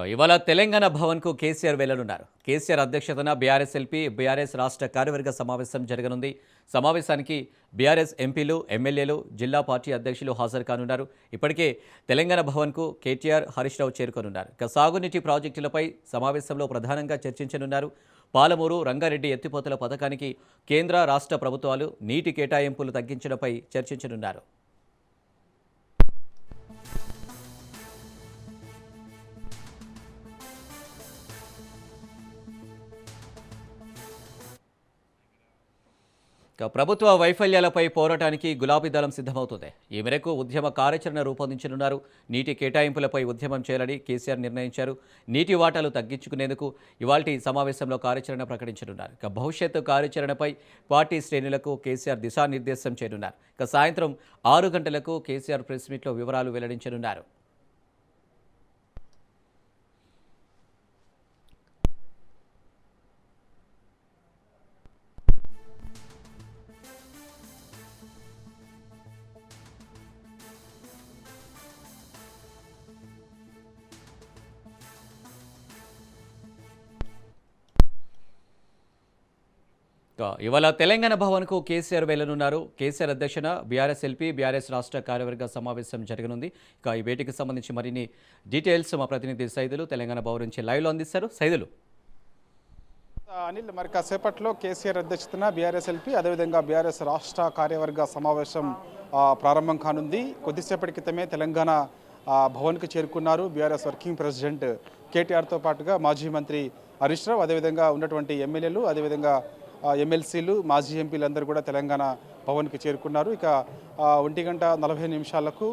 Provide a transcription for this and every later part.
ఇవాళ తెలంగాణ భవన్కు కేసీఆర్ వెళ్లనున్నారు. కేసీఆర్ అధ్యక్షతన బీఆర్ఎస్ ఎల్పీ, బీఆర్ఎస్ రాష్ట్ర కార్యవర్గ సమావేశం జరగనుంది. సమావేశానికి బీఆర్ఎస్ ఎంపీలు, ఎమ్మెల్యేలు, జిల్లా పార్టీ అధ్యక్షులు హాజరు కానున్నారు. ఇప్పటికే తెలంగాణ భవన్కు కేటీఆర్, హరీష్ రావు చేరుకోనున్నారు. సాగునీటి ప్రాజెక్టులపై సమావేశంలో ప్రధానంగా చర్చించనున్నారు. పాలమూరు, రంగారెడ్డి ఎత్తిపోతల పథకానికి కేంద్ర, రాష్ట్ర ప్రభుత్వాలు నీటి కేటాయింపులు తగ్గించడంపై చర్చించనున్నారు. ప్రభుత్వ వైఫల్యాలపై పోరాటానికి గులాబీ దళం సిద్ధమవుతుంది. ఈ మేరకు ఉద్యమ కార్యాచరణ రూపొందించనున్నారు. నీటి కేటాయింపులపై ఉద్యమం చేయాలని కేసీఆర్ నిర్ణయించారు. నీటి వాటాలు తగ్గించుకునేందుకు ఇవాల్టి సమావేశంలో కార్యాచరణ ప్రకటించనున్నారు. భవిష్యత్తు కార్యాచరణపై పార్టీ శ్రేణులకు కేసీఆర్ దిశానిర్దేశం చేయనున్నారు. సాయంత్రం 6 గంటలకు కేసీఆర్ ప్రెస్ మీట్లో వివరాలు వెల్లడించనున్నారు. ఇవాళ తెలంగాణ భవన్కు కేసీఆర్ వెళ్లనున్నారు. కేసీఆర్ అధ్యక్షన బీఆర్ఎస్ ఎల్పీ, బీఆర్ఎస్ రాష్ట్ర కార్యవర్గ సమావేశం జరగనుంది. ఈ భేటీకి సంబంధించి మరిన్ని డీటెయిల్స్ మా ప్రతినిధి సైదులు తెలంగాణ భవన్ నుంచి లైవ్లో అందిస్తారు. సైదులు. అనిల్, మరి కాసేపట్లో కేసీఆర్ అధ్యక్షతన బీఆర్ఎస్ ఎల్పీ, అదేవిధంగా బీఆర్ఎస్ రాష్ట్ర కార్యవర్గ సమావేశం ప్రారంభం కానుంది. కొద్దిసేపటి క్రితమే తెలంగాణ భవన్కు చేరుకున్నారు బీఆర్ఎస్ వర్కింగ్ ప్రెసిడెంట్ కేటీఆర్తో పాటుగా మాజీ మంత్రి హరీష్ రావు, అదేవిధంగా ఉన్నటువంటి ఎమ్మెల్యేలు, అదేవిధంగా ఎమ్మెల్సీలు, మాజీ ఎంపీలందరూ కూడా తెలంగాణ భవన్కి చేరుకున్నారు. ఇక 1:40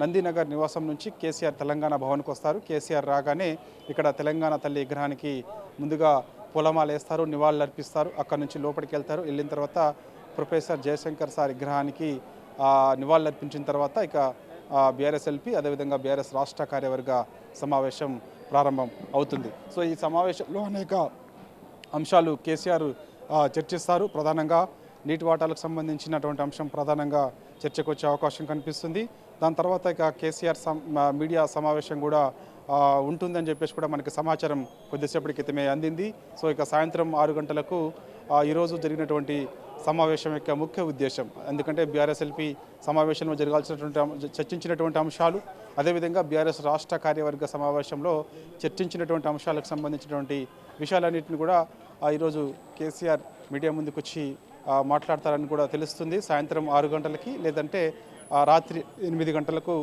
నందినగర్ నివాసం నుంచి కేసీఆర్ తెలంగాణ భవన్కి వస్తారు. కేసీఆర్ రాగానే ఇక్కడ తెలంగాణ తల్లి విగ్రహానికి ముందుగా పూలమాల వేస్తారు, నివాళులు అర్పిస్తారు. అక్కడ నుంచి లోపలికి వెళ్తారు. వెళ్ళిన తర్వాత ప్రొఫెసర్ జయశంకర్ సార్ విగ్రహానికి నివాళులు అర్పించిన తర్వాత ఇక బీఆర్ఎస్ ఎల్పీ, అదేవిధంగా బీఆర్ఎస్ రాష్ట్ర కార్యవర్గ సమావేశం ప్రారంభం అవుతుంది. సో ఈ సమావేశంలో అనేక అంశాలు కేసీఆర్ చర్చిస్తారు. ప్రధానంగా నీటి వాటాలకు సంబంధించినటువంటి అంశం ప్రధానంగా చర్చకు వచ్చే అవకాశం కనిపిస్తుంది. దాని తర్వాత ఇక కేసీఆర్ మీడియా సమావేశం కూడా ఉంటుందని చెప్పేసి కూడా మనకి సమాచారం కొద్దిసేపటి క్రితమే అందింది. సో ఇక సాయంత్రం 6 గంటలకు ఈరోజు జరిగినటువంటి సమావేశం యొక్క ముఖ్య ఉద్దేశం, ఎందుకంటే బీఆర్ఎస్ ఎల్పీ సమావేశంలో చర్చించినటువంటి అంశాలు, అదేవిధంగా బీఆర్ఎస్ రాష్ట్ర కార్యవర్గ సమావేశంలో చర్చించినటువంటి అంశాలకు సంబంధించినటువంటి విషయాలన్నింటినీ కూడా ఈరోజు కేసీఆర్ మీడియా ముందుకు వచ్చి మాట్లాడతారని కూడా తెలుస్తుంది. సాయంత్రం 6 గంటలకి లేదంటే రాత్రి 8 గంటలకు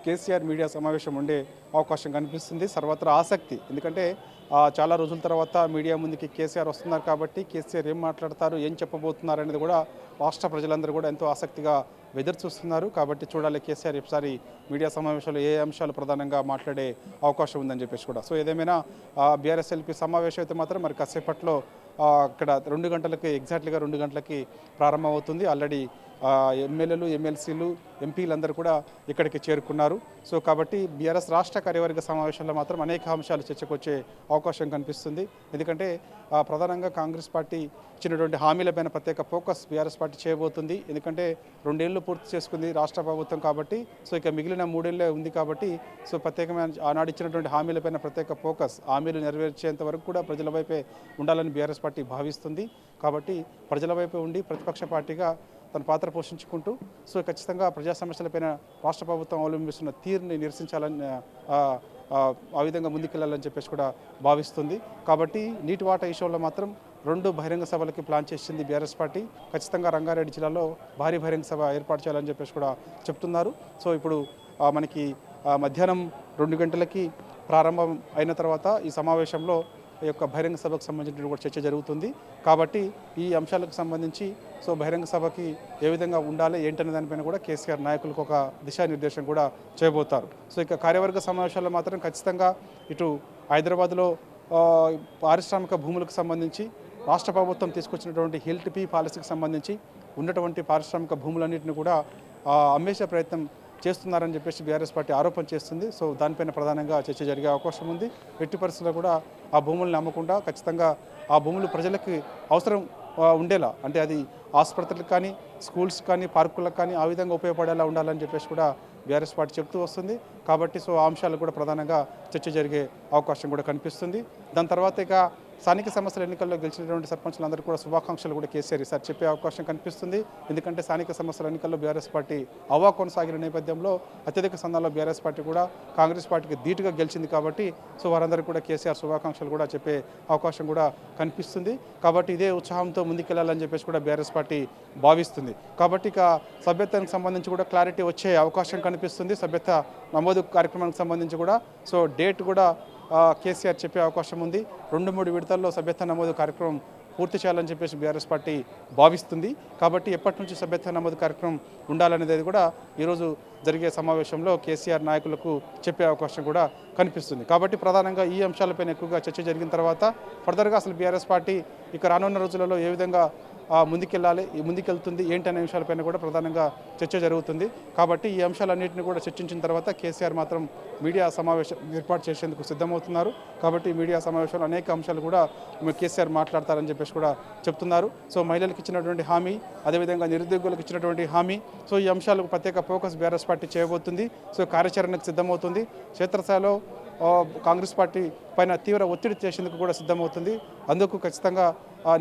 కేసీఆర్ మీడియా సమావేశం ఉండే అవకాశం కనిపిస్తుంది. సర్వత్రా ఆసక్తి, ఎందుకంటే చాలా రోజుల తర్వాత మీడియా ముందుకి కేసీఆర్ వస్తున్నారు కాబట్టి కేసీఆర్ ఏం మాట్లాడతారు, ఏం చెప్పబోతున్నారు అనేది కూడా రాష్ట్ర ప్రజలందరూ కూడా ఎంతో ఆసక్తిగా ఎదురు చూస్తున్నారు. కాబట్టి చూడాలి కేసీఆర్ ఈసారి మీడియా సమావేశంలో ఏ అంశాలు ప్రధానంగా మాట్లాడే అవకాశం ఉందని చెప్పేసి కూడా. సో ఏదేమైనా బీఆర్ఎస్ ఎల్పీ సమావేశం అయితే మాత్రం మరి కాసేపట్లో అక్కడ 2 గంటలకి ఎగ్జాక్ట్లీగా 2 గంటలకి ప్రారంభమవుతుంది. ఆల్రెడీ ఎమ్మెల్యేలు, ఎమ్మెల్సీలు, ఎంపీలందరూ కూడా ఇక్కడికి చేరుకున్నారు. సో కాబట్టి బీఆర్ఎస్ రాష్ట్ర కార్యవర్గ సమావేశంలో మాత్రం అనేక అంశాలు చర్చకు వచ్చే అవకాశం కనిపిస్తుంది. ఎందుకంటే ప్రధానంగా కాంగ్రెస్ పార్టీ ఇచ్చినటువంటి హామీలపైన ప్రత్యేక ఫోకస్ బీఆర్ఎస్ పార్టీ చేయబోతుంది. ఎందుకంటే 2 ఏళ్ళు పూర్తి చేసుకుంది రాష్ట్ర ప్రభుత్వం కాబట్టి, సో ఇక మిగిలిన 3 ఏళ్ళే ఉంది కాబట్టి, సో ప్రత్యేకమైన ఆనాడు ఇచ్చినటువంటి హామీలపైన ప్రత్యేక ఫోకస్, హామీలు నెరవేర్చేంత వరకు కూడా ప్రజల వైపే ఉండాలని బీఆర్ఎస్ పార్టీ భావిస్తుంది. కాబట్టి ప్రజల వైపే ఉండి ప్రతిపక్ష పార్టీగా తన పాత్ర పోషించుకుంటూ సో ఖచ్చితంగా ప్రజా సమస్యలపైన రాష్ట్ర ప్రభుత్వం అవలంబిస్తున్న తీరుని నిరసించాలని ఆ విధంగా ముందుకెళ్లాలని చెప్పేసి కూడా భావిస్తుంది. కాబట్టి నీటి వాటా విషయంలో మాత్రం 2 బహిరంగ సభలకి ప్లాన్ చేసింది బీఆర్ఎస్ పార్టీ. ఖచ్చితంగా రంగారెడ్డి జిల్లాలో భారీ బహిరంగ సభ ఏర్పాటు చేయాలని చెప్పేసి కూడా చెప్తున్నారు. సో ఇప్పుడు మనకి మధ్యాహ్నం 2 గంటలకి ప్రారంభం అయిన తర్వాత ఈ సమావేశంలో ఈ యొక్క బహిరంగ సభకు సంబంధించిన కూడా చర్చ జరుగుతుంది. కాబట్టి ఈ అంశాలకు సంబంధించి సో బహిరంగ సభకి ఏ విధంగా ఉండాలి ఏంటనే దానిపైన కూడా కేసీఆర్ నాయకులకు ఒక దిశానిర్దేశం కూడా చేయబోతారు. సో ఇక కార్యవర్గ సమావేశాల్లో మాత్రం ఖచ్చితంగా ఇటు హైదరాబాద్లో పారిశ్రామిక భూములకు సంబంధించి రాష్ట్ర ప్రభుత్వం తీసుకొచ్చినటువంటి హిల్-టు-పీ పాలసీకి సంబంధించి ఉన్నటువంటి పారిశ్రామిక భూములన్నింటినీ కూడా అమ్మేసే ప్రయత్నం చేస్తున్నారని చెప్పేసి బీఆర్ఎస్ పార్టీ ఆరోపణ చేస్తుంది. సో దానిపైన ప్రధానంగా చర్చ జరిగే అవకాశం ఉంది. ఎట్టి పరిస్థితుల్లో కూడా ఆ భూములను అమ్మకుండా ఖచ్చితంగా ఆ భూములు ప్రజలకి అవసరం ఉండేలా, అంటే అది ఆసుపత్రులకు కానీ, స్కూల్స్ కానీ, పార్కులకు కానీ ఆ విధంగా ఉపయోగపడేలా ఉండాలని చెప్పేసి కూడా బీఆర్ఎస్ పార్టీ చెప్తూ వస్తుంది. కాబట్టి సో ఆ అంశాలు కూడా ప్రధానంగా చర్చ జరిగే అవకాశం కూడా కనిపిస్తుంది. దాని తర్వాత ఇక స్థానిక సంస్థల ఎన్నికల్లో గెలిచినటువంటి సర్పంచులందరూ కూడా శుభాకాంక్షలు కూడా కేసీఆర్ ఈసారి చెప్పే అవకాశం కనిపిస్తుంది. ఎందుకంటే స్థానిక సంస్థల ఎన్నికల్లో బీఆర్ఎస్ పార్టీ అవా కొనసాగిన నేపథ్యంలో అత్యధిక స్థానాల్లో బీఆర్ఎస్ పార్టీ కూడా కాంగ్రెస్ పార్టీకి ధీటుగా గెలిచింది. కాబట్టి సో వారందరికీ కూడా కేసీఆర్ శుభాకాంక్షలు కూడా చెప్పే అవకాశం కూడా కనిపిస్తుంది. కాబట్టి ఇదే ఉత్సాహంతో ముందుకెళ్లాలని చెప్పేసి కూడా బీఆర్ఎస్ పార్టీ భావిస్తుంది. కాబట్టి ఇక సభ్యత్వానికి సంబంధించి కూడా క్లారిటీ వచ్చే అవకాశం కనిపిస్తుంది. సభ్యత్వ నమోదు కార్యక్రమానికి సంబంధించి కూడా సో డేట్ కూడా కేసీఆర్ చెప్పే అవకాశం ఉంది. 2-3 విడతల్లో సభ్యత్వ నమోదు కార్యక్రమం పూర్తి చేయాలని చెప్పేసి బీఆర్ఎస్ పార్టీ భావిస్తుంది. కాబట్టి ఎప్పటి నుంచి సభ్యత్వ నమోదు కార్యక్రమం ఉండాలనేది కూడా ఈరోజు జరిగే సమావేశంలో కేసీఆర్ నాయకులకు చెప్పే అవకాశం కూడా కనిపిస్తుంది. కాబట్టి ప్రధానంగా ఈ అంశాలపైన ఎక్కువగా చర్చ జరిగిన తర్వాత ఫర్దర్గా అసలు బీఆర్ఎస్ పార్టీ ఇక రానున్న రోజులలో ఏ విధంగా ముందుకెళ్తుంది ఏంటి అనే అంశాలపైన కూడా ప్రధానంగా చర్చ జరుగుతుంది. కాబట్టి ఈ అంశాలన్నింటినీ కూడా చర్చించిన తర్వాత కేసీఆర్ మాత్రం మీడియా సమావేశం ఏర్పాటు చేసేందుకు సిద్ధమవుతున్నారు. కాబట్టి మీడియా సమావేశంలో అనేక అంశాలు కూడా కేసీఆర్ మాట్లాడతారని చెప్పేసి కూడా చెప్తున్నారు. సో మహిళలకు ఇచ్చినటువంటి హామీ, అదేవిధంగా నిరుద్యోగులకు ఇచ్చినటువంటి హామీ, సో ఈ అంశాలకు ప్రత్యేక ఫోకస్ బీఆర్ఎస్ పార్టీ చేయబోతుంది. సో కార్యాచరణకు సిద్ధమవుతుంది. క్షేత్రస్థాయిలో కాంగ్రెస్ పార్టీ పైన తీవ్ర ఒత్తిడి చేసేందుకు కూడా సిద్ధమవుతుంది. అందుకు ఖచ్చితంగా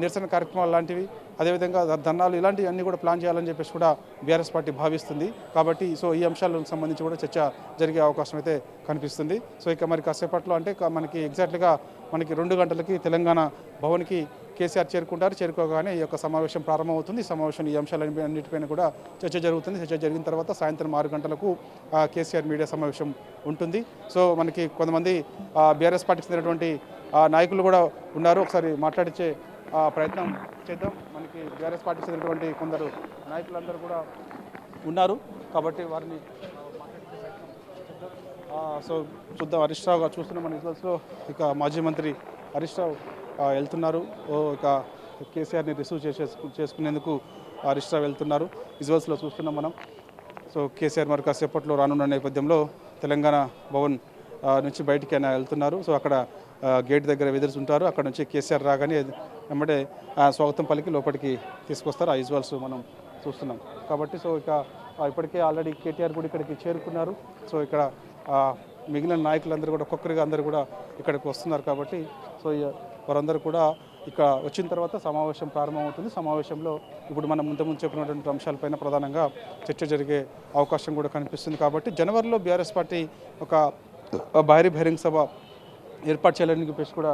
నిరసన కార్యక్రమాలు లాంటివి, అదేవిధంగా ధర్నాలు ఇలాంటివి అన్నీ కూడా ప్లాన్ చేయాలని చెప్పేసి కూడా బీఆర్ఎస్ పార్టీ భావిస్తుంది. కాబట్టి సో ఈ అంశాలకు సంబంధించి కూడా చర్చ జరిగే అవకాశం అయితే కనిపిస్తుంది. సో ఇక మరి కాసేపట్లో అంటే మనకి ఎగ్జాక్ట్గా మనకి 2 గంటలకి తెలంగాణ భవన్కి కేసీఆర్ చేరుకోగానే ఈ యొక్క సమావేశం ప్రారంభమవుతుంది. ఈ సమావేశం ఈ అంశాలన్నిటిపైన కూడా చర్చ జరుగుతుంది. చర్చ జరిగిన తర్వాత సాయంత్రం 6 గంటలకు కేసీఆర్ మీడియా సమావేశం ఉంటుంది. సో మనకి కొంతమంది బీఆర్ఎస్ పార్టీకి చెందినటువంటి నాయకులు కూడా ఉన్నారు. ఒకసారి మాట్లాడించే ప్రయత్నం చేద్దాం. మనకి బీఆర్ఎస్ పార్టీకి చెందినటువంటి కొందరు నాయకులందరూ కూడా ఉన్నారు. కాబట్టి వారిని సో చూద్దాం. హరీష్ రావు గారు చూస్తున్నాం మన విజువల్స్లో. ఇక మాజీ మంత్రి హరీష్ రావు వెళ్తున్నారు. ఇక కేసీఆర్ని రిసీవ్ చేసుకునేందుకు హరీష్ రావు వెళ్తున్నారు. విజువల్స్లో చూస్తున్నాం మనం. సో కేసీఆర్ మరి కాసేపట్లో రానున్న నేపథ్యంలో తెలంగాణ భవన్ నుంచి బయటికి ఆయన వెళ్తున్నారు. సో అక్కడ గేట్ దగ్గర ఎదురుస్తుంటారు. అక్కడ నుంచి కేసీఆర్ రాగానే వెంబడే స్వాగతం పలికి లోపలికి తీసుకొస్తారు. ఆ విజువల్స్ మనం చూస్తున్నాం. కాబట్టి సో ఇక ఇప్పటికే ఆల్రెడీ కేటీఆర్ కూడా ఇక్కడికి చేరుకున్నారు. సో ఇక్కడ మిగిలిన నాయకులందరూ కూడా ఒక్కొక్కరిగా అందరూ కూడా ఇక్కడికి వస్తున్నారు. కాబట్టి సో వారందరూ కూడా ఇక్కడ వచ్చిన తర్వాత సమావేశం ప్రారంభమవుతుంది. సమావేశంలో ఇప్పుడు మనం ముందు చెప్పినటువంటి అంశాలపైన ప్రధానంగా చర్చ జరిగే అవకాశం కూడా కనిపిస్తుంది. కాబట్టి జనవరిలో బీఆర్ఎస్ పార్టీ ఒక భారీ బహిరంగ సభ ఏర్పాటు చేయాలని చెప్పేసి కూడా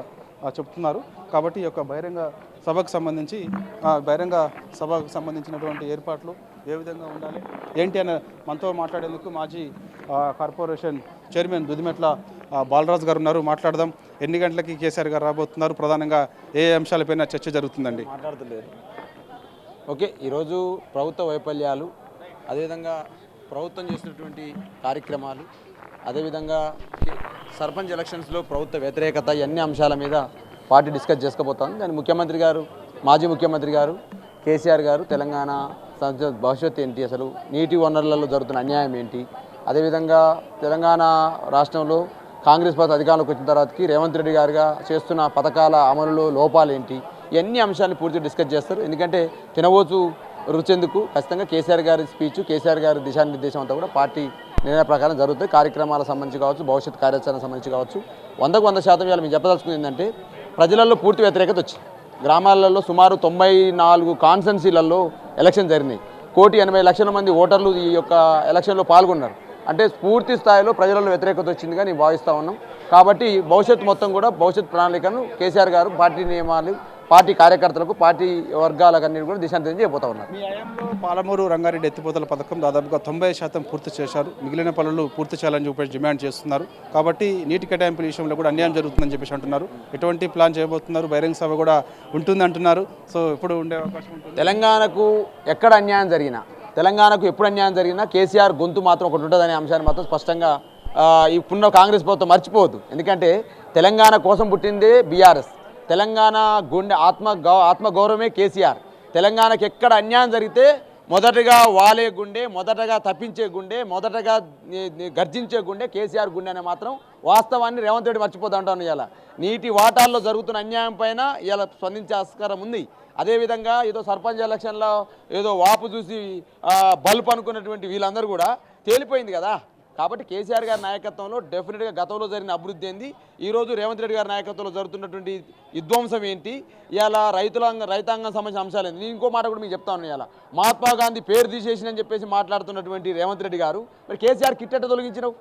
చెప్తున్నారు. కాబట్టి ఈ యొక్క బహిరంగ సభకు సంబంధించినటువంటి ఏర్పాట్లు ఏ విధంగా ఉండాలి ఏంటి అని మనతో మాట్లాడేందుకు మాజీ కార్పొరేషన్ చైర్మన్ దుదిమెట్ల బాలరాజు గారు ఉన్నారు. మాట్లాడదాం. ఎన్ని గంటలకి కేసీఆర్ గారు రాబోతున్నారు? ప్రధానంగా ఏ అంశాలపైన చర్చ జరుగుతుందండి? మాట్లాడతలేదు. ఓకే, ఈరోజు ప్రభుత్వ వైఫల్యాలు, అదేవిధంగా ప్రభుత్వం చేసినటువంటి కార్యక్రమాలు, అదేవిధంగా సర్పంచ్ ఎలక్షన్స్లో ప్రభుత్వ వ్యతిరేకత, ఇవన్నీ అంశాల మీద పార్టీ డిస్కస్ చేసుకోబోతోంది. దాని ముఖ్యమంత్రి గారు, మాజీ ముఖ్యమంత్రి గారు కేసీఆర్ గారు తెలంగాణ భవిష్యత్తు ఏంటి, అసలు నీటి వనరులలో జరుగుతున్న అన్యాయం ఏంటి, అదేవిధంగా తెలంగాణ రాష్ట్రంలో కాంగ్రెస్ పార్టీ అధికారంలోకి వచ్చిన తర్వాతకి రేవంత్ రెడ్డి గారుగా చేస్తున్న పథకాల అమలులో లోపాలు ఏంటి, ఇవన్నీ అంశాలను పూర్తిగా డిస్కస్ చేస్తారు. ఎందుకంటే తినవోచు రుచెందుకు ఖచ్చితంగా కేసీఆర్ గారి స్పీచ్, కేసీఆర్ గారి దిశానిర్దేశం అంతా కూడా పార్టీ నిర్ణయ ప్రకారం జరుగుతాయి. కార్యక్రమాలకు సంబంధించి కావచ్చు, భవిష్యత్ కార్యాచరణకు సంబంధించి కావచ్చు, 100% ఇవాళ మేము చెప్పదలుచుకుంది ఏంటంటే ప్రజలలో పూర్తి వ్యతిరేకత వచ్చింది. గ్రామాలలో సుమారు 94 కాన్స్టెన్సీలలో ఎలక్షన్ జరిగినాయి. 1,80,00,000 మంది ఓటర్లు ఈ యొక్క ఎలక్షన్లో పాల్గొన్నారు. అంటే పూర్తి స్థాయిలో ప్రజలలో వ్యతిరేకత వచ్చిందిగా నేను భావిస్తూ ఉన్నాం. కాబట్టి భవిష్యత్తు మొత్తం కూడా భవిష్యత్ ప్రణాళికను కేసీఆర్ గారు పార్టీ నియమాలు, పార్టీ కార్యకర్తలకు, పార్టీ వర్గాలకు అన్నిటి కూడా దిశానిర్దేశం చేయబోతా ఉన్నారు. మీ హయాంలో పాలమూరు రంగారెడ్డి ఎత్తిపోతల పథకం దాదాపుగా 90% పూర్తి చేశారు. మిగిలిన పనులు పూర్తి చేయాలని చెప్పేసి డిమాండ్ చేస్తున్నారు. కాబట్టి నీటి కేటాయింపుల విషయంలో కూడా అన్యాయం జరుగుతుందని చెప్పేసి అంటున్నారు. ఎటువంటి ప్లాన్ చేయబోతున్నారు? బహిరంగ సభ కూడా ఉంటుంది అంటున్నారు. సో ఎప్పుడు ఉండే అవకాశం ఉంటుంది? తెలంగాణకు ఎక్కడ అన్యాయం జరిగినా, తెలంగాణకు ఎప్పుడు అన్యాయం జరిగినా కేసీఆర్ గొంతు మాత్రం ఒకటి ఉంటుందనే అంశాన్ని మాత్రం స్పష్టంగా ఇప్పుడున్న కాంగ్రెస్ ప్రభుత్వం మర్చిపోవద్దు. ఎందుకంటే తెలంగాణ కోసం పుట్టిందే బీఆర్ఎస్. తెలంగాణ గుండె ఆత్మగౌరవమే కేసీఆర్. తెలంగాణకు ఎక్కడ అన్యాయం జరిగితే మొదటగా వాలే గుండె, మొదటగా తప్పించే గుండె, మొదటగా గర్జించే గుండె కేసీఆర్ గుండె అనే మాత్రం వాస్తవాన్ని రేవంత్ రెడ్డి మర్చిపోతా ఉంటాను. ఇలా నీటి వాటాల్లో జరుగుతున్న అన్యాయం పైన ఇలా స్పందించే ఆస్కారం ఉంది. అదేవిధంగా ఏదో సర్పంచ్ ఎలక్షన్లో ఏదో వాపు చూసి బల్బ్ అనుకున్నటువంటి వీళ్ళందరూ కూడా తేలిపోయింది కదా. కాబట్టి కేసీఆర్ గారి నాయకత్వంలో డెఫినెట్గా గతంలో జరిగిన అభివృద్ధి ఏంది, ఈరోజు రేవంత్ రెడ్డి గారి నాయకత్వంలో జరుగుతున్నటువంటి విధ్వంసం ఏంటి, ఇవాళ రైతాంగం సంబంధించిన అంశాలు ఏంటి. నేను ఇంకో మాట కూడా మీకు చెప్తాను. ఇవాళ మహాత్మా గాంధీ పేరు తీసేసినని చెప్పేసి మాట్లాడుతున్నటువంటి రేవంత్ రెడ్డి గారు, మరి కేసీఆర్ కిట్ ఎట్ట తొలగించినావు,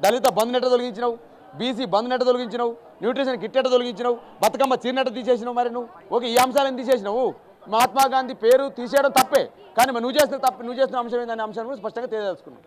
దళిత బంధు నెట్ట తొలగించినావు, బీసీ బంధు నెట్ట తొలగించినావు, న్యూట్రిషన్ కిట్ ఎట్ట తొలగించినావు, బతుకమ్మ చీరనెట్ట తీసేసినావు. మరి నువ్వు ఓకే ఈ అంశాలను తీసేసినావు. మహాత్మా గాంధీ పేరు తీసేయడం తప్పే, కానీ మరి నువ్వు చేసిన అంశం ఏందనే అంశాన్ని కూడా స్పష్టంగా తెలియజేసుకున్నావు.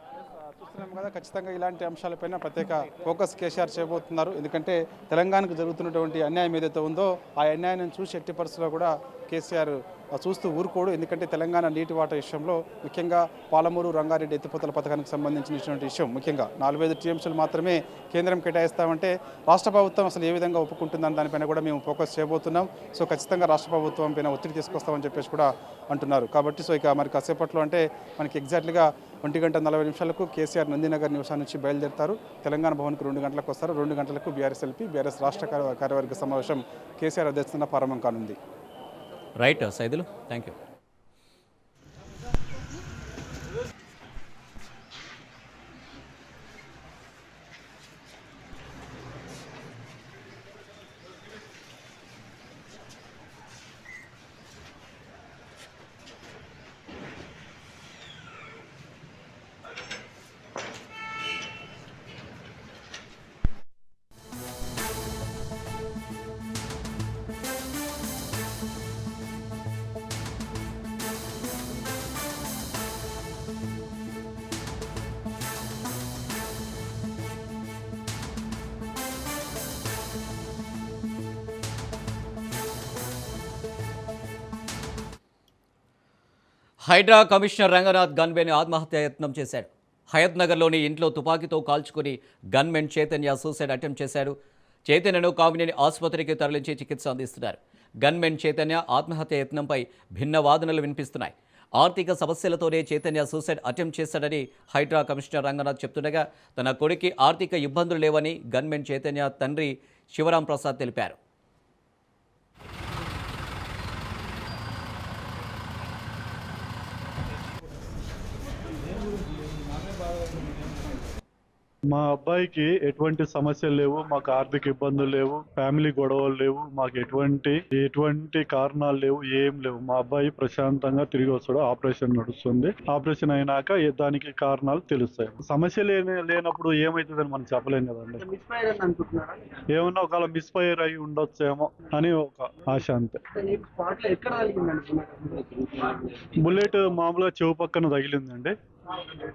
చూస్తున్నాం కదా, ఖచ్చితంగా ఇలాంటి అంశాలపైన ప్రత్యేక ఫోకస్ కేసీఆర్ చేయబోతున్నారు. ఎందుకంటే తెలంగాణకు జరుగుతున్నటువంటి అన్యాయం ఏదైతే ఉందో ఆ అన్యాయాన్ని చూసి ఎట్టి పరిస్థితుల్లో కూడా కేసీఆర్ చూస్తూ ఊరుకోడు. ఎందుకంటే తెలంగాణ నీటి వాటర్ విషయంలో ముఖ్యంగా పాలమూరు రంగారెడ్డి ఎత్తిపోతల పథకానికి సంబంధించినటువంటి విషయం, ముఖ్యంగా 45 టీఎంసీలు మాత్రమే కేంద్రం కేటాయిస్తామంటే రాష్ట్ర ప్రభుత్వం అసలు ఏ విధంగా ఒప్పుకుంటుందని దానిపైన కూడా మేము ఫోకస్ చేయబోతున్నాం. సో ఖచ్చితంగా రాష్ట్ర ప్రభుత్వం పైన ఒత్తిడి తీసుకొస్తామని చెప్పేసి కూడా అంటున్నారు. కాబట్టి సో ఇక మరి కాసేపట్లో అంటే మనకి ఎగ్జాక్ట్లీగా 1:40 కేసీఆర్ నందినగర్ నివాసం నుంచి బయలుదేరుతారు. తెలంగాణ భవన్కు 2 గంటలకు వస్తారు. 2 గంటలకు బీఆర్ఎస్ రాష్ట్ర కార్యవర్గ సమావేశం కేసీఆర్ అధ్యక్షతన ప్రారంభం కానుంది. Right Saidulu, thank you. HYDRAA commissioner Ranganath gunmen ఆత్మహత్యాయత్నం చేశాడు. హయత్ నగర్లోని ఇంట్లో తుపాకీతో కాల్చుకుని గన్మెన్ చైతన్య సూసైడ్ అటెంప్ట్ చేశాడు. చైతన్యను కామినేని ఆసుపత్రికి తరలించి చికిత్స అందిస్తున్నారు. గన్మెన్ చైతన్య ఆత్మహత్యాయత్నంపై భిన్న వాదనలు వినిపిస్తున్నాయి. ఆర్థిక సమస్యలతోనే చైతన్య సూసైడ్ అటెంప్ట్ చేశాడని హైడ్రా కమిషనర్ రంగనాథ్ చెప్తుండగా, తన కొడుకి ఆర్థిక ఇబ్బందులు లేవని గన్మెన్ చైతన్య తండ్రి శివరాం ప్రసాద్ తెలిపారు. మా అబ్బాయికి ఎటువంటి సమస్యలు లేవు, మాకు ఆర్థిక ఇబ్బందులు లేవు, ఫ్యామిలీ గొడవలు లేవు, మాకు ఎటువంటి కారణాలు లేవు, ఏం లేవు. మా అబ్బాయి ప్రశాంతంగా తిరిగి వస్తాడు. ఆపరేషన్ నడుస్తుంది. ఆపరేషన్ అయినాక దానికి కారణాలు తెలుస్తాయి. సమస్య లేనప్పుడు ఏమవుతుందని మనం చెప్పలేం కదండి. ఏమన్నా ఒకవేళ మిస్ఫైర్ అయి ఉండొచ్చేమో అని ఒక ఆశ అంతే. బుల్లెట్ మామూలుగా చెవు పక్కన తగిలిందండి.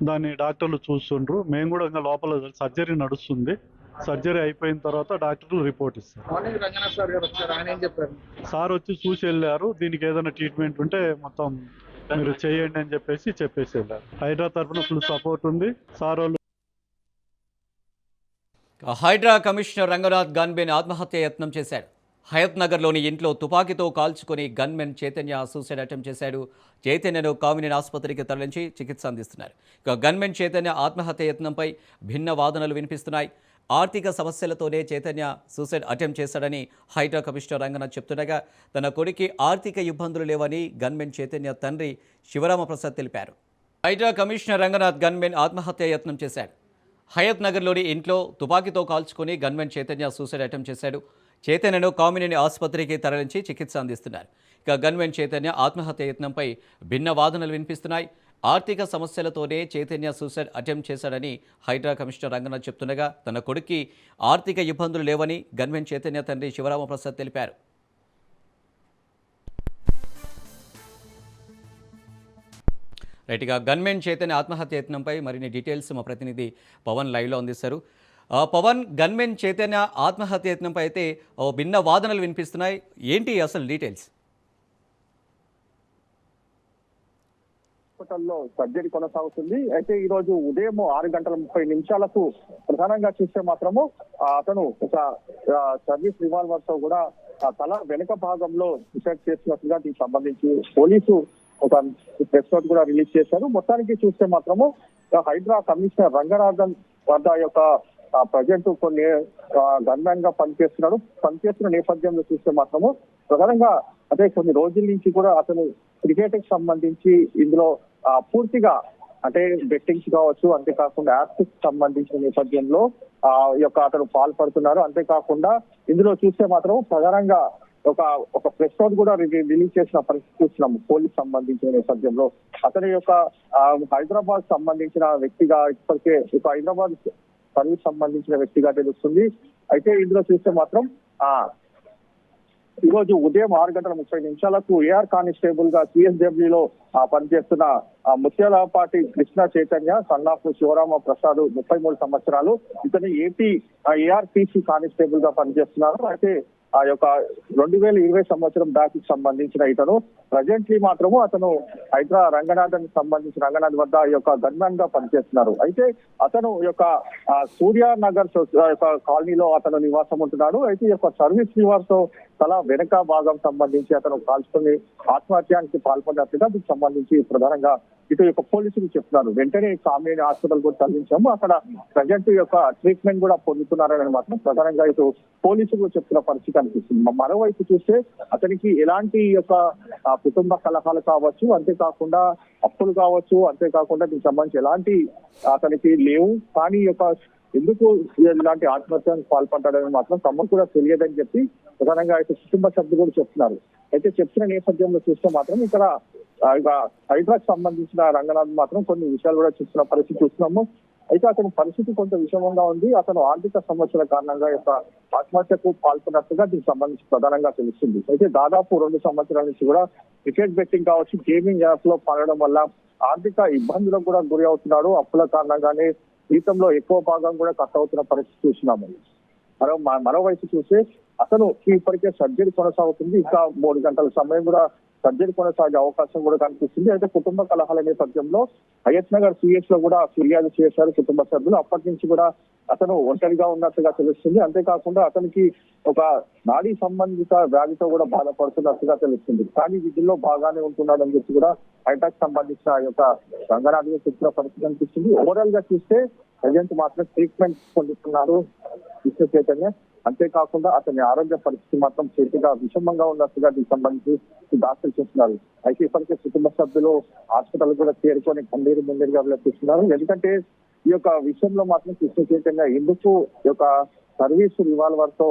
దాన్ని డాక్టర్లు చూస్తుండ్రు. మేము కూడా ఇంకా లోపల సర్జరీ నడుస్తుంది. సర్జరీ అయిపోయిన తర్వాత డాక్టర్లు రిపోర్ట్ ఇస్తారు. సార్ వచ్చి చూసి వెళ్ళారు. దీనికి ఏదైనా ట్రీట్మెంట్ ఉంటే మొత్తం మీరు చేయండి అని చెప్పేసి వెళ్ళారు. హైడ్రా తరఫున ఫుల్ సపోర్ట్ ఉంది. సార్ వాళ్ళు హైడ్రా కమిషనర్ రంగనాథ్ గన్మెన్ ఆత్మహత్య యత్నం చేశాడు. హయత్ నగర్లోని ఇంట్లో తుపాకీతో కాల్చుకుని గన్మెన్ చైతన్య సూసైడ్ అటెంప్ట్ చేశాడు. చైతన్యను కామినేని ఆసుపత్రికి తరలించి చికిత్స అందిస్తున్నారు. ఇక గన్మెన్ చైతన్య ఆత్మహత్య యత్నంపై భిన్న వాదనలు వినిపిస్తున్నాయి. ఆర్థిక సమస్యలతోనే చైతన్య సూసైడ్ అటెంప్ట్ చేశాడని హైడ్రా కమిషనర్ రంగనాథ్ చెప్తుండగా, తన కొడుకి ఆర్థిక ఇబ్బందులు లేవని గన్మెన్ చైతన్య తండ్రి శివరామప్రసాద్ తెలిపారు. హైడ్రా కమిషనర్ రంగనాథ్ గన్మెన్ ఆత్మహత్య యత్నం చేశాడు. హయత్ నగర్లోని ఇంట్లో తుపాకీతో కాల్చుకుని గన్మెన్ చైతన్య సూసైడ్ అటెంప్ట్ చేశాడు. చైతన్యను కామినేని ఆసుపత్రికి తరలించి చికిత్స అందిస్తున్నారు. ఇక గన్మెన్ చైతన్య ఆత్మహత్య యత్నంపై భిన్న వాదనలు వినిపిస్తున్నాయి. ఆర్థిక సమస్యలతోనే చైతన్య సూసైడ్ అటెంప్ట్ చేశాడని హైడ్రా కమిషనర్ రంగనాథ్ చెప్తుండగా, తన కొడుక్కి ఆర్థిక ఇబ్బందులు లేవని గన్మెన్ చైతన్య తండ్రి శివరామప్రసాద్ తెలిపారు. రైట్గా గన్మెన్ చైతన్య ఆత్మహత్య యత్నంపై మరిన్ని డీటెయిల్స్ మా ప్రతినిధి పవన్ లైవ్లో అందిస్తారు. పవన్, గన్మెన్ చైతన్య ఆత్మహత్య యత్నంపై అయితే భిన్న వాదనలు వినిపిస్తున్నాయి. ఏంటి అసలు డీటెయిల్స్? హాస్పిటల్లో సర్జరీ కొనసాగుతుంది. అయితే ఈ రోజు ఉదయం 6:30 ప్రధానంగా చూస్తే మాత్రము అతను ఒక సర్వీస్ రివాల్వర్ తో కూడా తల వెనుక భాగంలో డిసైడ్ చేసినట్టుగా దీనికి సంబంధించి పోలీసు ఒక ప్రెస్ నోట్ కూడా రిలీజ్ చేశారు. మొత్తానికి చూస్తే మాత్రము హైడ్రా కమిషనర్ రంగనాథన్ వద్ద యొక్క ప్రజెంట్ కొన్ని గన్మ్యాన్ గా పనిచేస్తున్న నేపథ్యంలో చూస్తే మాత్రము ప్రధానంగా అదే కొన్ని రోజుల నుంచి కూడా అతను క్రికెట్ కి సంబంధించి ఇందులో పూర్తిగా అంటే బెట్టింగ్స్ కావచ్చు, అంతేకాకుండా యాప్స్ సంబంధించిన నేపథ్యంలో ఈ యొక్క అతను పాల్పడుతున్నారు. అంతేకాకుండా ఇందులో చూస్తే మాత్రం ప్రధానంగా ఒక ప్రెస్ నోట్ కూడా రిలీజ్ చేసిన పరిస్థితి చూస్తున్నాము పోలీస్ సంబంధించిన నేపథ్యంలో. అతని యొక్క హైదరాబాద్ సంబంధించిన వ్యక్తిగా ఇప్పటికే హైదరాబాద్ సర్వీస్ సంబంధించిన వ్యక్తిగా తెలుస్తుంది. అయితే ఇందులో చూస్తే మాత్రం ఈ రోజు ఉదయం 6:30 ఏఆర్ కానిస్టేబుల్ గా సిఎస్డబ్ల్యూ లో పనిచేస్తున్న ముత్యాలపాటి కృష్ణ చైతన్య సన్నాఫ్ శివరామ ప్రసాద్ 33 సంవత్సరాలు. ఇతను ఏపీ ఏఆర్టీసీ కానిస్టేబుల్ గా పనిచేస్తున్నారు. అయితే ఆ యొక్క 2020 సంవత్సరం బ్యాచ్ కి సంబంధించిన ఇతను ప్రజెంట్లీ మాత్రము అతను రంగనాథ్ వద్ద ఈ యొక్క గన్మ్యాన్ గా పనిచేస్తున్నారు. అయితే అతను యొక్క సూర్యానగర్ యొక్క కాలనీలో అతను నివాసం ఉంటున్నాడు. అయితే ఈ యొక్క సర్వీస్ రివార్స్ తల వెనక భాగం సంబంధించి అతను కాల్చుకుని ఆత్మహత్యానికి పాల్పడినట్లుగా దీనికి సంబంధించి ప్రధానంగా ఇటు యొక్క పోలీసులు చెప్తున్నారు. వెంటనే కామినేని హాస్పిటల్ కూడా తరలించాము, అక్కడ ప్రజెంట్ యొక్క ట్రీట్మెంట్ కూడా పొందుతున్నారని మాత్రం ప్రధానంగా ఇటు పోలీసులు చెప్తున్న పరిస్థితి అనిపిస్తుంది. మరోవైపు చూస్తే అతనికి ఎలాంటి యొక్క కుటుంబ కలహాలు కావచ్చు, అంతేకాకుండా అప్పులు కావచ్చు, అంతేకాకుండా దీనికి సంబంధించి ఎలాంటి అతనికి లేవు. కానీ యొక్క ఎందుకు ఇలాంటి ఆత్మహత్యానికి పాల్పడ్డాడని మాత్రం తమకు కూడా తెలియదని చెప్పి ప్రధానంగా అయితే కుటుంబ సభ్యులు కూడా చెప్తున్నారు. అయితే చెప్తున్న నేపథ్యంలో చూస్తే మాత్రం ఇక్కడ హైదరాబాద్ సంబంధించిన రంగనాథ్ మాత్రం కొన్ని విషయాలు కూడా చూస్తున్న పరిస్థితి చూస్తున్నాము. అయితే అతని పరిస్థితి కొంత విషమంగా ఉంది. అతను ఆర్థిక సమస్యల కారణంగా యొక్క ఆత్మహత్యకు పాల్పడినట్టుగా దీనికి సంబంధించి ప్రధానంగా తెలుస్తుంది. అయితే దాదాపు 2 సంవత్సరాల నుంచి కూడా క్రికెట్ బెట్టింగ్ కావచ్చు, గేమింగ్ యాప్ లో పడడం వల్ల ఆర్థిక ఇబ్బందులకు కూడా గురి అవుతున్నాడు. అప్పుల కారణంగానే జీతంలో ఎక్కువ భాగం కూడా కట్ అవుతున్న పరిస్థితి చూస్తున్నాము. మరోవైపు చూస్తే అతను ఇప్పటికే సర్జరీ కొనసాగుతుంది. ఇంకా 3 గంటల సమయం కూడా సర్జరీ కొనసాగే అవకాశం కూడా కనిపిస్తుంది. అయితే కుటుంబ కలహాల నేపథ్యంలో హయత్ నగర్ సిఎస్ లో కూడా ఫిర్యాదు చేశారు కుటుంబ సభ్యులు. అప్పటి నుంచి కూడా అతను ఒంటరిగా ఉన్నట్టుగా తెలుస్తుంది. అంతేకాకుండా అతనికి ఒక నాడీ సంబంధిత వ్యాధితో కూడా బాధపడుతున్నట్టుగా తెలుస్తుంది. కానీ వీటిల్లో బాగానే ఉంటున్నాడని చెప్పి కూడా హైటాక్ సంబంధించిన యొక్క రంగనాథ్ చెప్పిన పరిస్థితి కనిపిస్తుంది. ఓవరాల్ గా చూస్తే ప్రజెంట్ మాత్రం ట్రీట్మెంట్ పొందుతున్నారు కృష్ణ చైతన్య. అంతేకాకుండా అతని ఆరోగ్య పరిస్థితి మాత్రం పూర్తిగా విషమంగా ఉన్నట్టుగా దీనికి సంబంధించి డాక్టర్లు చెప్తున్నారు. అయితే ఇప్పటికే కుటుంబ సభ్యులు హాస్పిటల్ కూడా చేరుకొని ముందరిగా విలపిస్తున్నారు. ఎందుకంటే ఈ యొక్క విషయంలో మాత్రం కృష్ణ చైతన్య ఎందుకు ఈ యొక్క సర్వీస్ రివాల్వర్ తో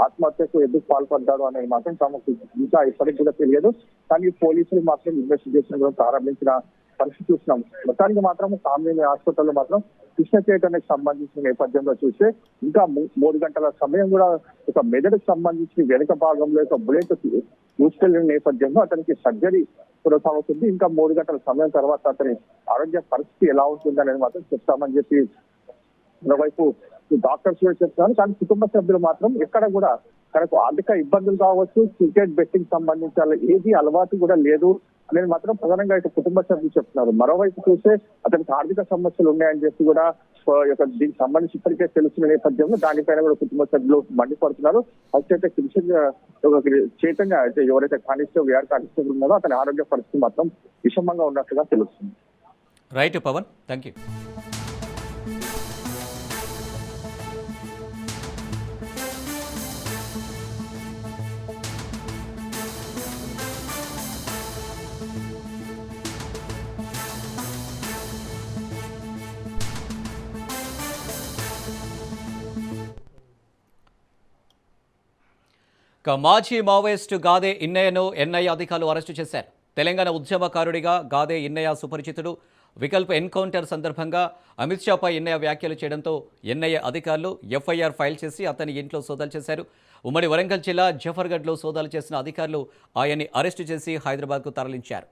ఆత్మహత్యకు ఎందుకు పాల్పడ్డారు అనేది మాత్రం తమకు ఇంకా ఇప్పటికి కూడా తెలియదు. కానీ పోలీసులు మాత్రం ఇన్వెస్టిగేషన్ కూడా ప్రారంభించిన పరిస్థితి చూస్తున్నాం. మొత్తానికి మాత్రం కామినేని హాస్పిటల్ మాత్రం కృష్ణ చైతన్యకు సంబంధించిన నేపథ్యంలో చూస్తే ఇంకా 3 గంటల సమయం కూడా ఒక మెదడుకు సంబంధించి వెనుక భాగంలో ఒక బుల్లెట్ దూసుకెళ్లిన నేపథ్యంలో అతనికి సర్జరీ కొనసాగుతుంది. ఇంకా 3 గంటల సమయం తర్వాత అతని ఆరోగ్య పరిస్థితి ఎలా ఉంటుంది అనేది మాత్రం చెప్తామని చెప్పి మరోవైపు డాక్టర్స్ కూడా చెప్తున్నారు. కానీ కుటుంబ సభ్యులు మాత్రం ఎక్కడ కూడా తనకు ఆర్థిక ఇబ్బందులు కావచ్చు, క్రికెట్ బెట్టింగ్ సంబంధించి ఏది అలవాటు కూడా లేదు అనేది మాత్రం ప్రధానంగా ఇటు కుటుంబ సభ్యులు చెప్తున్నారు. మరోవైపు చూస్తే అతనికి ఆర్థిక సమస్యలు ఉన్నాయని చెప్పి కూడా దీనికి సంబంధించి ఇప్పటికే తెలుస్తున్న నేపథ్యంలో దానిపైన కూడా కుటుంబ సభ్యులు మండిపడుతున్నారు. అయితే చైతన్య అయితే ఎవరైతే కానిస్టేబుల్ ఏఆర్ కానిస్టేబుల్ ఉన్నారో అతని ఆరోగ్య పరిస్థితి మాత్రం విషమంగా ఉన్నట్టుగా తెలుస్తుంది. Right Pawan, thank you. మాజీ మావోయిస్టు గాదే ఇన్నయ్యను ఎన్ఐఏ అధికారులు అరెస్టు చేశారు. తెలంగాణ ఉద్యమకారుడిగా గాదే ఇన్నయ్య సుపరిచితుడు. వికల్ప ఎన్కౌంటర్ సందర్భంగా అమిత్ షాపై ఇన్నయ్య వ్యాఖ్యలు చేయడంతో ఎన్ఐఏ అధికారులు ఎఫ్ఐఆర్ ఫైల్ చేసి అతని ఇంట్లో సోదాలు చేశారు. ఉమ్మడి వరంగల్ జిల్లా జఫర్గఢ్లో సోదాలు చేసిన అధికారులు ఆయన్ని అరెస్టు చేసి హైదరాబాద్కు తరలించారు.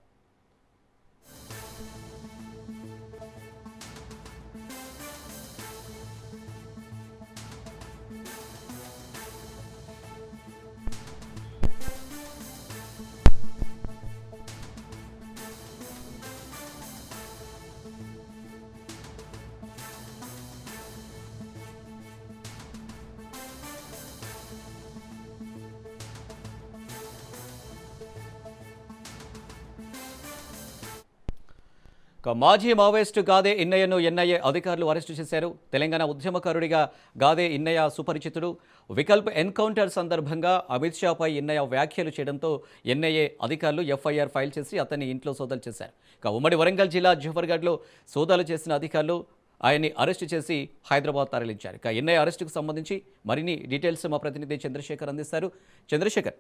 మాజీ మావోయిస్టు గాదే ఇన్నయ్యను ఎన్ఐఏ అధికారులు అరెస్టు చేశారు. తెలంగాణ ఉద్యమకారుడిగా గాదే ఇన్నయ్య సుపరిచితుడు. వికల్ప్ ఎన్కౌంటర్ సందర్భంగా అమిత్ షాపై ఇన్నయ్య వ్యాఖ్యలు చేయడంతో ఎన్ఐఏ అధికారులు ఎఫ్ఐఆర్ ఫైల్ చేసి అతన్ని ఇంట్లో సోదాలు చేశారు. ఉమ్మడి వరంగల్ జిల్లా జఫర్గఢ్లో సోదాలు చేసిన అధికారులు ఆయన్ని అరెస్టు చేసి హైదరాబాద్ తరలించారు. ఎన్ఐఏ అరెస్టుకు సంబంధించి మరిన్ని డీటెయిల్స్ మా ప్రతినిధి చంద్రశేఖర్ అందిస్తారు. చంద్రశేఖర్.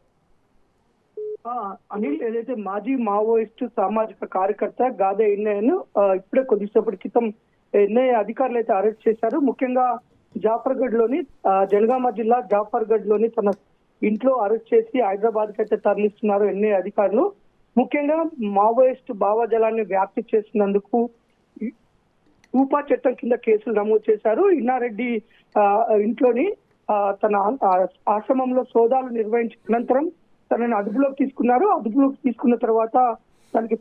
అనిల్, ఏదైతే మాజీ మావోయిస్టు సామాజిక కార్యకర్త గాదే ఇన్నయ్యను ఇప్పుడే కొద్దిసేపటి క్రితం ఎన్ఐఏ అధికారులు అయితే అరెస్ట్ చేశారు. ముఖ్యంగా జాఫర్గఢ్ లోని జనగామ జిల్లా జాఫర్గఢ్ లోని తన ఇంట్లో అరెస్ట్ చేసి హైదరాబాద్ కి అయితే తరలిస్తున్నారు ఎన్ఐఏ అధికారులు. ముఖ్యంగా మావోయిస్టు భావజాలాన్ని వ్యాప్తి చేసినందుకు ఊపా చట్టం కింద కేసులు నమోదు చేశారు. ఇన్నారెడ్డి ఇంట్లోని తన ఆశ్రమంలో సోదాలు నిర్వహించిన అనంతరం తనని అదుపులోకి తీసుకున్నారు. అదుపులోకి తీసుకున్న తర్వాత తనకి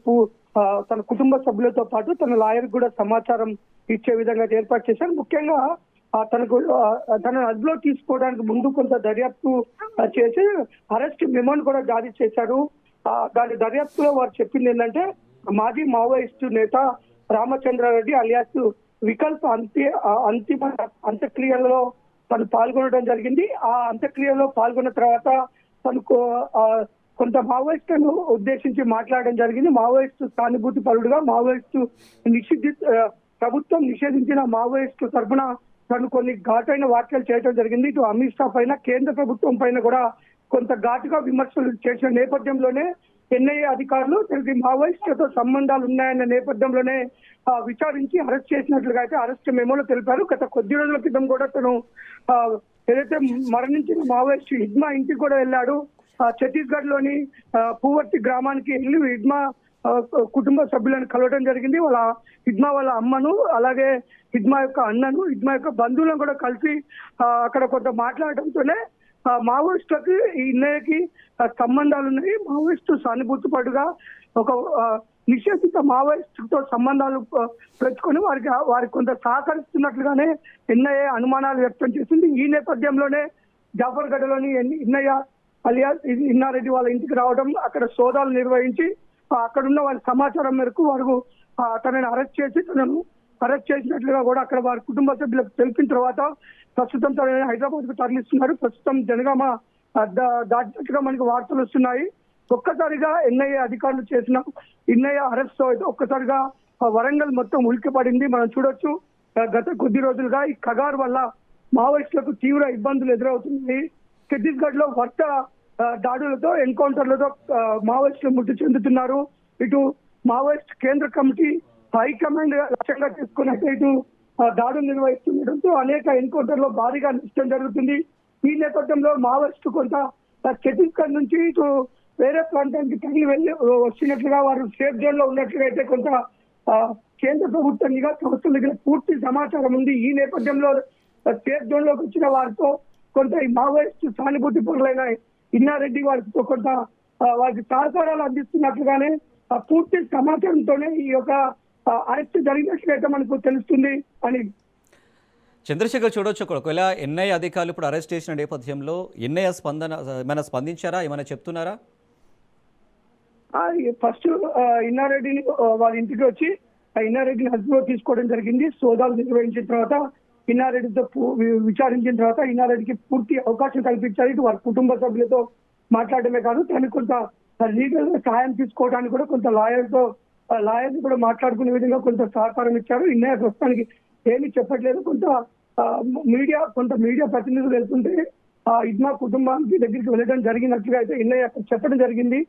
తన కుటుంబ సభ్యులతో పాటు తన లాయర్ కూడా సమాచారం ఇచ్చే విధంగా ఏర్పాటు చేశారు. ముఖ్యంగా తనను అదుపులోకి తీసుకోవడానికి ముందు కొంత దర్యాప్తు చేసి అరెస్ట్ మెమోని కూడా జారీ చేశారు. దాని దర్యాప్తులో వారు చెప్పింది ఏంటంటే మాజీ మావోయిస్టు నేత రామచంద్రారెడ్డి అలియాస్ వికల్ప్ అంతిమ అంత్యక్రియలలో తను పాల్గొనడం జరిగింది. ఆ అంత్యక్రియలో పాల్గొన్న తర్వాత తనకు కొంత మావోయిస్టులను ఉద్దేశించి మాట్లాడడం జరిగింది. మావోయిస్టు సానుభూతి పరుడుగా మావోయిస్టు ప్రభుత్వం నిషేధించిన మావోయిస్టు తరఫున తను కొన్ని ఘాటైన వ్యాఖ్యలు చేయడం జరిగింది. ఇటు అమిత్ షా పైన, కేంద్ర ప్రభుత్వం పైన కూడా కొంత ఘాటుగా విమర్శలు చేసిన నేపథ్యంలోనే ఎన్ఐఏ అధికారులు తనకి మావోయిస్టులతో సంబంధాలు ఉన్నాయన్న నేపథ్యంలోనే విచారించి అరెస్ట్ చేసినట్లుగా అయితే అరెస్ట్ మెమోలో తెలిపారు. గత కొద్ది రోజుల క్రితం కూడా తను ఏదైతే మరణించిన మావోయిస్టు హిడ్మా ఇంటికి కూడా వెళ్ళాడు. ఛత్తీస్గఢ్ లోని పూవర్తి గ్రామానికి వెళ్ళి హిడ్మా కుటుంబ సభ్యులను కలవడం జరిగింది. హిడ్మా వాళ్ళ అమ్మను, అలాగే హిడ్మా యొక్క అన్నను, హిడ్మా యొక్క బంధువులను కూడా కలిసి అక్కడ కొంత మాట్లాడటంతోనే మావోయిస్టులకి ఈ ఇన్నయ్యకి సంబంధాలు ఉన్నాయి. మావోయిస్టు సానుభూతి పడుగా ఒక నిషేధిత మావోయిస్టుతో సంబంధాలు పెంచుకొని వారికి కొంత సహకరిస్తున్నట్లుగానే ఎన్ఐఏ అనుమానాలు వ్యక్తం చేసింది. ఈ నేపథ్యంలోనే జాఫర్గఢ్లోని ఇన్నయ్య అలియాస్ ఇన్నారెడ్డి వాళ్ళ ఇంటికి రావడం, అక్కడ సోదాలు నిర్వహించి అక్కడున్న వారి సమాచారం మేరకు వారు తనని అరెస్ట్ చేసినట్లుగా కూడా అక్కడ వారి కుటుంబ సభ్యులకు తెలిపిన తర్వాత ప్రస్తుతం తనని హైదరాబాద్ కు తరలిస్తున్నారు. ప్రస్తుతం జనగామ దాటినట్టుగా మనకు వార్తలు వస్తున్నాయి. ఒక్కసారిగా ఎన్ఐఏ అధికారులు చేసిన ఎన్ఐఏ అరెస్ట్ తో ఒక్కసారిగా వరంగల్ మొత్తం ఉలిక్కిపడింది. మనం చూడొచ్చు, గత కొద్ది రోజులుగా ఈ కగార్ వల్ల మావోయిస్టులకు తీవ్ర ఇబ్బందులు ఎదురవుతున్నాయి. ఛత్తీస్గఢ్ లో వరుస దాడులతో, ఎన్కౌంటర్లతో మావోయిస్టులు మృతి చెందుతున్నారు. ఇటు మావోయిస్ట్ కేంద్ర కమిటీ హైకమాండ్ లక్ష్యంగా తీసుకున్నట్టు ఇటు దాడులు నిర్వహిస్తుండటంతో అనేక ఎన్కౌంటర్ లో భారీగా నష్టం జరుగుతుంది. ఈ నేపథ్యంలో మావోయిస్టు కొంత ఛత్తీస్గఢ్ నుంచి ఇటు వేరే ప్రాంతానికి తగిలి వెళ్ళి వచ్చినట్లుగా వారు సేఫ్ జోన్ లో ఉన్నట్లుగా అయితే కొంత కేంద్ర ప్రభుత్వ నిఘా సంస్థల దగ్గర పూర్తి సమాచారం ఉంది. ఈ నేపథ్యంలో సేఫ్ జోన్ లోకి వచ్చిన వారితో కొంత ఈ మావోయిస్టు సానుభూతి పరులైన ఇన్నారెడ్డి వారితో కొంత వారికి సహకారాలు అందిస్తున్నట్లుగానే పూర్తి సమాచారంతోనే ఈ యొక్క అరెస్ట్ జరిగినట్లయితే మనకు తెలుస్తుంది అని. చంద్రశేఖర్, చూడొచ్చు ఒకవేళ ఎన్ఐఏ అధికారులు ఇప్పుడు అరెస్ట్ చేసిన నేపథ్యంలో ఎన్ఐఏ ఏమైనా స్పందించారా, ఏమైనా చెప్తున్నారా? ఫస్ట్ ఇన్నారెడ్డిని వాళ్ళ ఇంటికి వచ్చి ఇన్నారెడ్డిని హస్బలో తీసుకోవడం జరిగింది. సోదాలు నిర్వహించిన తర్వాత ఇన్నారెడ్డితో విచారించిన తర్వాత ఇన్నారెడ్డికి పూర్తి అవకాశం కల్పించారు. ఇటు వారి కుటుంబ సభ్యులతో మాట్లాడమే కాదు, తనకు కొంత లీగల్ సహాయం తీసుకోవడానికి కూడా కొంత లాయర్ని కూడా మాట్లాడుకునే విధంగా కొంత సహకారం ఇచ్చారు. ఇన్నయ్య ప్రస్తుతానికి ఏమీ చెప్పట్లేదు. కొంత మీడియా ప్రతినిధులు వెళ్తుంటే ఇద్మా కుటుంబానికి దగ్గరికి వెళ్ళడం జరిగినట్లుగా అయితే ఇన్నయ్య చెప్పడం జరిగింది.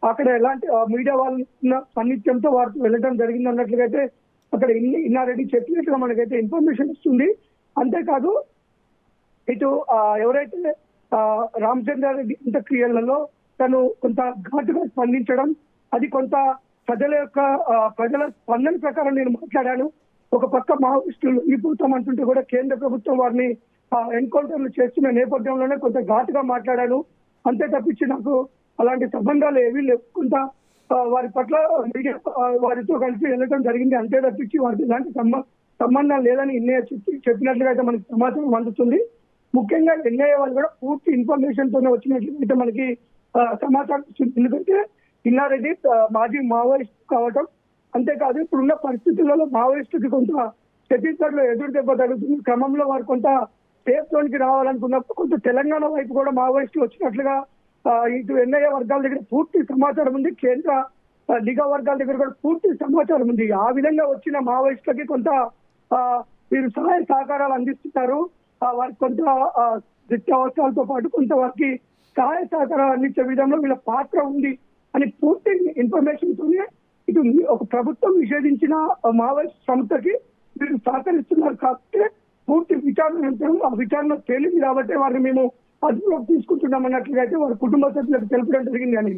అక్కడ ఎలాంటి మీడియా వాళ్ళ సాన్నిధ్యంతో వారికి వెళ్ళడం జరిగింది అన్నట్లుగా అయితే అక్కడ ఇన్నారెడ్డి చెప్పినట్లుగా మనకైతే ఇన్ఫర్మేషన్ ఇస్తుంది. అంతేకాదు ఇటు ఎవరైతే రామచంద్రారెడ్డి అంత్యక్రియలలో తను కొంత ఘాటుగా స్పందించడం, అది కొంత ప్రజల స్పందన ప్రకారం నేను మాట్లాడాను. ఒక పక్క మావోయిస్టులు లొంగిపోతామంటుంటే కూడా కేంద్ర ప్రభుత్వం వారిని ఎన్కౌంటర్లు చేస్తున్న నేపథ్యంలోనే కొంత ఘాటుగా మాట్లాడాను. అంతే తప్పించి నాకు అలాంటి సంబంధాలు ఏవీ లేవు. కొంత వారి పట్ల మీడియా వారితో కలిసి వెళ్ళడం జరిగింది. అంతే తప్పించి వారికి ఎలాంటి సంబంధం లేదని ఎన్ఐఏ చెప్పినట్లుగా అయితే మనకి సమాచారం అందుతుంది. ముఖ్యంగా ఎన్ఐఏ వాళ్ళు కూడా పూర్తి ఇన్ఫర్మేషన్ తోనే వచ్చినట్లయితే మనకి సమాచారం. ఎందుకంటే ఇన్నారెడ్డి మాజీ మావోయిస్ట్ కావటం, అంతేకాదు ఇప్పుడున్న పరిస్థితులలో మావోయిస్టుకి కొంత ఛత్తీస్గఢ్ లో ఎదురు దెబ్బ తగ్గుతున్న క్రమంలో వారు కొంత సేఫ్ జోన్ కి రావాలనుకున్నప్పుడు కొంత తెలంగాణ వైపు కూడా మావోయిస్టులు వచ్చినట్లుగా ఇటు ఎన్ఐఏ వర్గాల దగ్గర పూర్తి సమాచారం ఉంది, కేంద్ర నిఘా వర్గాల దగ్గర కూడా పూర్తి సమాచారం ఉంది. ఆ విధంగా వచ్చిన మావోయిస్టులకి కొంత వీరు సహాయ సహకారాలు అందిస్తున్నారు. వారికి కొంత నిత్యావసరాలతో పాటు కొంత వారికి సహాయ సహకారాలు అందించే విధంలో వీళ్ళ పాత్ర ఉంది అని పూర్తి ఇన్ఫర్మేషన్ తోనే ఇటు ఒక ప్రభుత్వం నిషేధించిన మావోయిస్ట్ సంస్థకి వీళ్ళు సహకరిస్తున్నారు. కాబట్టి పూర్తి విచారణ ఆ విచారణ తేలింది కాబట్టి వారిని మేము అదుపులోకి తీసుకుంటున్నాం అన్నట్లుగా అయితే వారి కుటుంబ సభ్యులకు తెలపడం జరిగింది. అని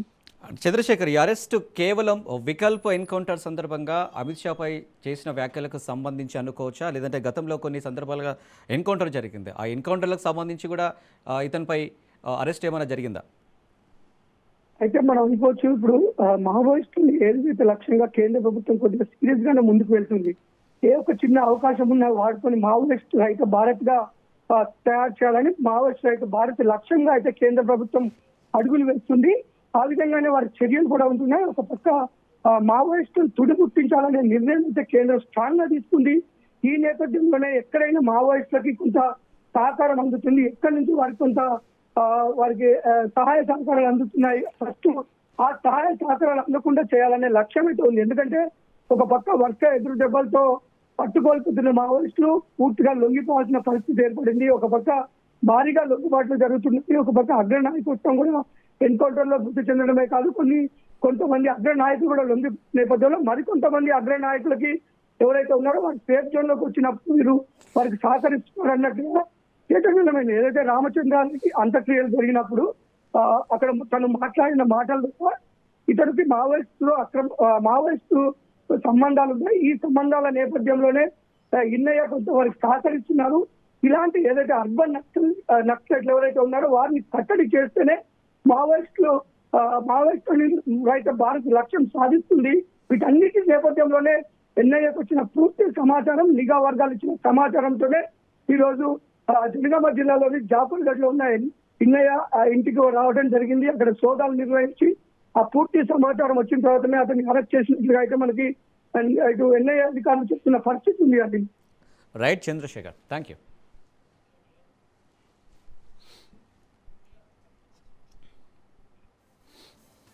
చంద్రశేఖర్, ఈ అరెస్టు కేవలం వికల్ప ఎన్కౌంటర్ సందర్భంగా అమిత్ షాపై చేసిన వ్యాఖ్యలకు సంబంధించి అనుకోవచ్చా, లేదంటే గతంలో కొన్ని సందర్భాలుగా ఎన్కౌంటర్ జరిగింది, ఆ ఎన్కౌంటర్లకు సంబంధించి కూడా ఇతనిపై అరెస్ట్ ఏమైనా జరిగిందా? అయితే మనం అనుకోవచ్చు ఇప్పుడు మావోయిస్టులు ఏదైతే లక్ష్యంగా కేంద్ర ప్రభుత్వం కొద్దిగా సీరియస్ గానే ముందుకు వెళ్తుంది. ఏ ఒక చిన్న అవకాశం ఉన్నా వాడుకొని మావోయిస్ట్ రహిత భారత్ గా తయారు చేయాలని మావోయిస్ట్ రహిత భారత్ లక్ష్యంగా అయితే కేంద్ర ప్రభుత్వం అడుగులు వేస్తుంది. ఆ విధంగానే వారి చర్యలు కూడా ఉంటున్నాయి. ఒక పక్క మావోయిస్టులు తుడిపుట్టించాలనే నిర్ణయం అయితే కేంద్రం స్ట్రాంగ్ గా తీసుకుంది. ఈ నేపథ్యంలోనే ఎక్కడైనా మావోయిస్టులకి కొంత సహకారం అందుతుంది, ఎక్కడి నుంచి వారికి కొంత వారికి సహాయ సహకారాలు అందుతున్నాయి. ఫస్ట్ ఆ సహాయ సహకారాలు అందకుండా చేయాలనే లక్ష్యం అయితే ఉంది. ఎందుకంటే ఒక పక్క వర్ష ఎదురు దెబ్బలతో పట్టుకోల్పుతున్న మావోయిస్టులు పూర్తిగా లొంగిపోవాల్సిన పరిస్థితి ఏర్పడింది. ఒక పక్క భారీగా లొంగుబాట్లు జరుగుతున్నాయి. ఒక పక్క అగ్రనాయకత్వం కూడా ఎన్కౌంటర్ లో మృతి చెందడమే కాదు, కొంతమంది అగ్రనాయకులు కూడా లొంగి నేపథ్యంలో మరికొంతమంది అగ్రనాయకులకి ఎవరైతే ఉన్నారో వారి సేఫ్ జోన్ లోకి వచ్చినప్పుడు వీరు వారికి సహకరిస్తున్నారు అన్నట్టుగా ఏకగ్రహమైన ఏదైతే రామచంద్రానికి అంత్యక్రియలు జరిగినప్పుడు అక్కడ తను మాట్లాడిన మాటలతో ఇతనికి మావోయిస్టు సంబంధాలు ఉన్నాయి. ఈ సంబంధాల నేపథ్యంలోనే ఇన్నయ్య కొంత వారికి సహకరిస్తున్నారు. ఇలాంటి ఏదైతే అర్బన్ నక్సలైట్లు ఎవరైతే ఉన్నారో వారిని కట్టడి చేస్తేనే మావోయిస్టు రైతు భారత్ లక్ష్యం సాధిస్తుంది. వీటన్నిటి నేపథ్యంలోనే ఎన్ఐఏకి వచ్చిన పూర్తి సమాచారం, నిఘా వర్గాలు ఇచ్చిన సమాచారంతోనే ఈ రోజు జనగామ జిల్లాలోని జాఫర్గఢ్ లో ఉన్న ఇన్నయ్య ఇంటికి రావడం జరిగింది. అక్కడ సోదాలు నిర్వహించి ఆ పూర్తి సమాచారం వచ్చిన తర్వాతనే అతన్ని అరెస్ట్ చేసినట్లుగా అయితే మనకి ఇటు ఎన్ఐఏ అధికారులు చెప్తున్న పరిస్థితి ఉంది. అది రైట్ చంద్రశేఖర్, థ్యాంక్ యూ.